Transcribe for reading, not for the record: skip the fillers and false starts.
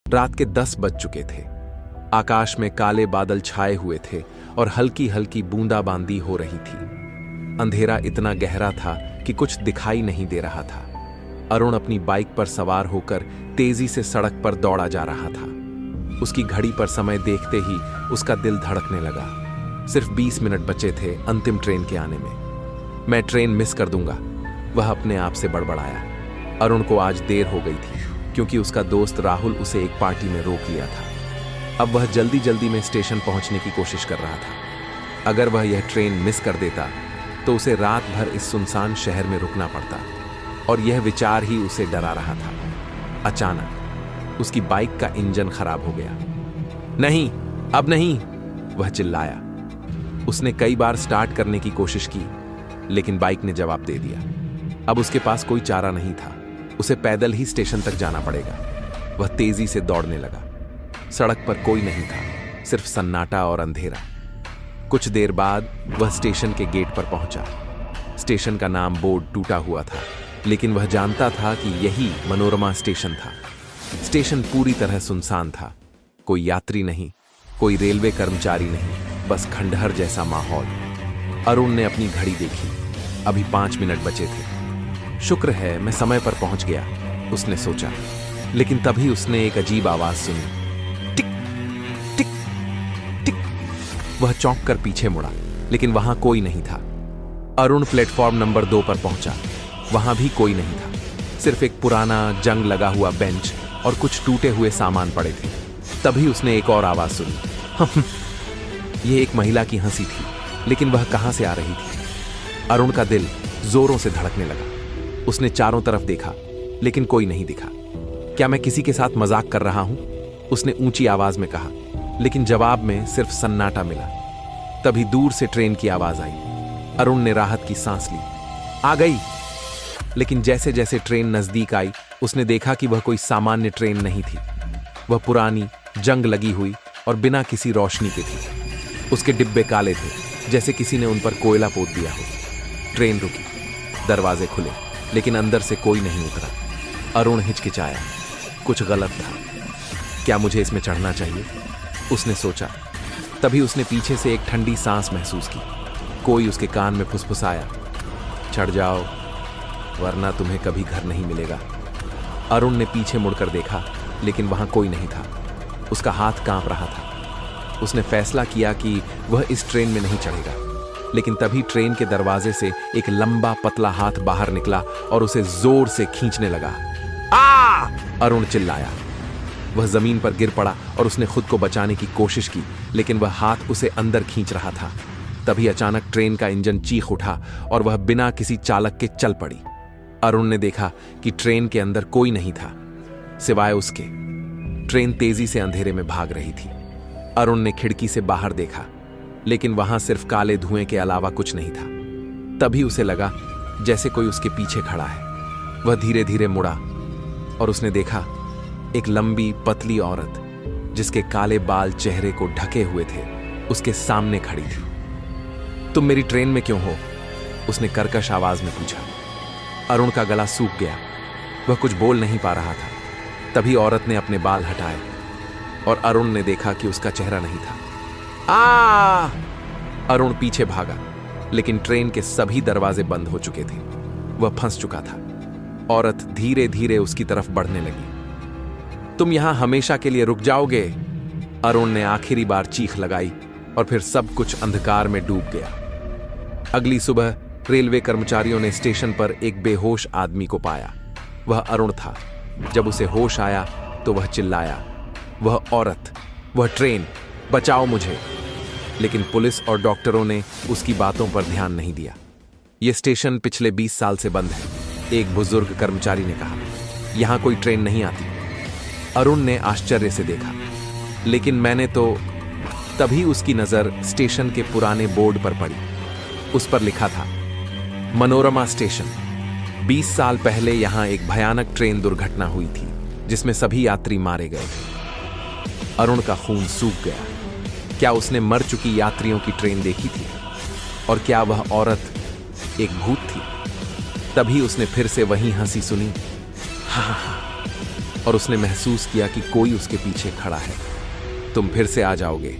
रात के 10 बज चुके थे। आकाश में काले बादल छाए हुए थे और हल्की हल्की बूंदाबांदी हो रही थी। अंधेरा इतना गहरा था कि कुछ दिखाई नहीं दे रहा था। अरुण अपनी बाइक पर सवार होकर तेजी से सड़क पर दौड़ा जा रहा था। उसकी घड़ी पर समय देखते ही उसका दिल धड़कने लगा। सिर्फ 20 मिनट बचे थे अंतिम ट्रेन के आने में। मैं ट्रेन मिस कर दूंगा, वह अपने आप से बड़बड़ाया। अरुण को आज देर हो गई थी क्योंकि उसका दोस्त राहुल उसे एक पार्टी में रोक लिया था। अब वह जल्दी जल्दी में स्टेशन पहुंचने की कोशिश कर रहा था। अगर वह यह ट्रेन मिस कर देता तो उसे रात भर इस सुनसान शहर में रुकना पड़ता, और यह विचार ही उसे डरा रहा था। अचानक उसकी बाइक का इंजन खराब हो गया। नहीं, अब नहीं, वह चिल्लाया। उसने कई बार स्टार्ट करने की कोशिश की, लेकिन बाइक ने जवाब दे दिया। अब उसके पास कोई चारा नहीं था, उसे पैदल ही स्टेशन तक जाना पड़ेगा। वह तेजी से दौड़ने लगा। सड़क पर कोई नहीं था, सिर्फ सन्नाटा और अंधेरा। कुछ देर बाद वह स्टेशन के गेट पर पहुंचा। स्टेशन का नाम बोर्ड टूटा हुआ था, लेकिन वह जानता था कि यही मनोरमा स्टेशन था। स्टेशन पूरी तरह सुनसान था। कोई यात्री नहीं, कोई रेलवे कर्मचारी नहीं, बस खंडहर जैसा माहौल। अरुण ने अपनी घड़ी देखी। अभी 5 मिनट बचे थे। शुक्र है मैं समय पर पहुंच गया, उसने सोचा। लेकिन तभी उसने एक अजीब आवाज सुनी। टिक टिक टिक। वह चौंक कर पीछे मुड़ा, लेकिन वहां कोई नहीं था। अरुण प्लेटफॉर्म नंबर 2 पर पहुंचा। वहां भी कोई नहीं था, सिर्फ एक पुराना जंग लगा हुआ बेंच और कुछ टूटे हुए सामान पड़े थे। तभी उसने एक और आवाज सुनी। यह एक महिला की हंसी थी, लेकिन वह कहां से आ रही थी? अरुण का दिल जोरों से धड़कने लगा। उसने चारों तरफ देखा, लेकिन कोई नहीं दिखा। क्या मैं किसी के साथ मजाक कर रहा हूं? उसने ऊंची आवाज में कहा, लेकिन जवाब में सिर्फ सन्नाटा मिला। तभी दूर से ट्रेन की आवाज आई। अरुण ने राहत की सांस ली। आ गई। लेकिन जैसे जैसे ट्रेन नजदीक आई, उसने देखा कि वह कोई सामान्य ट्रेन नहीं थी। वह पुरानी, जंग लगी हुई और बिना किसी रोशनी के थी। उसके डिब्बे काले थे, जैसे किसी ने उन पर कोयला पोत दिया हो। ट्रेन रुकी, दरवाजे खुले, लेकिन अंदर से कोई नहीं उतरा। अरुण हिचकिचाया। कुछ गलत था। क्या मुझे इसमें चढ़ना चाहिए? उसने सोचा। तभी उसने पीछे से एक ठंडी सांस महसूस की। कोई उसके कान में फुसफुसाया, चढ़ जाओ, वरना तुम्हें कभी घर नहीं मिलेगा। अरुण ने पीछे मुड़कर देखा, लेकिन वहां कोई नहीं था। उसका हाथ कांप रहा था। उसने फैसला किया कि वह इस ट्रेन में नहीं चढ़ेगा। लेकिन तभी ट्रेन के दरवाजे से एक लंबा पतला हाथ बाहर निकला और उसे जोर से खींचने लगा। आ! अरुण चिल्लाया। वह जमीन पर गिर पड़ा और उसने खुद को बचाने की कोशिश की, लेकिन वह हाथ उसे अंदर खींच रहा था। तभी अचानक ट्रेन का इंजन चीख उठा और वह बिना किसी चालक के चल पड़ी। अरुण ने देखा कि ट्रेन के अंदर कोई नहीं था, सिवाय उसके। ट्रेन तेजी से अंधेरे में भाग रही थी। अरुण ने खिड़की से बाहर देखा, लेकिन वहां सिर्फ काले धुएं के अलावा कुछ नहीं था। तभी उसे लगा जैसे कोई उसके पीछे खड़ा है। वह धीरे धीरे मुड़ा और उसने देखा एक लंबी पतली औरत, जिसके काले बाल चेहरे को ढके हुए थे, उसके सामने खड़ी थी। तुम मेरी ट्रेन में क्यों हो? उसने कर्कश आवाज में पूछा। अरुण का गला सूख गया। वह कुछ बोल नहीं पा रहा था। तभी औरत ने अपने बाल हटाए और अरुण ने देखा कि उसका चेहरा नहीं था। आ! अरुण पीछे भागा, लेकिन ट्रेन के सभी दरवाजे बंद हो चुके थे। वह फंस चुका था। औरत धीरे धीरे उसकी तरफ बढ़ने लगी। तुम यहां हमेशा के लिए रुक जाओगे? अरुण ने आखिरी बार चीख लगाई और फिर सब कुछ अंधकार में डूब गया। अगली सुबह रेलवे कर्मचारियों ने स्टेशन पर एक बेहोश आदमी को पाया। वह अरुण था। जब उसे होश आया तो वह चिल्लाया, वह औरत, वह ट्रेन, बचाओ मुझे। लेकिन पुलिस और डॉक्टरों ने उसकी बातों पर ध्यान नहीं दिया। यह स्टेशन पिछले 20 साल से बंद है, एक बुजुर्ग कर्मचारी ने कहा। यहां कोई ट्रेन नहीं आती। अरुण ने आश्चर्य से देखा, लेकिन मैंने तो। तभी उसकी नजर स्टेशन के पुराने बोर्ड पर पड़ी। उस पर लिखा था, मनोरमा स्टेशन। 20 साल पहले यहां एक भयानक ट्रेन दुर्घटना हुई थी, जिसमें सभी यात्री मारे गए थे। अरुण का खून सूख गया। क्या उसने मर चुकी यात्रियों की ट्रेन देखी थी? और क्या वह औरत एक भूत थी? तभी उसने फिर से वही हंसी सुनी, हा हा हा, और उसने महसूस किया कि कोई उसके पीछे खड़ा है। तुम फिर से आ जाओगे,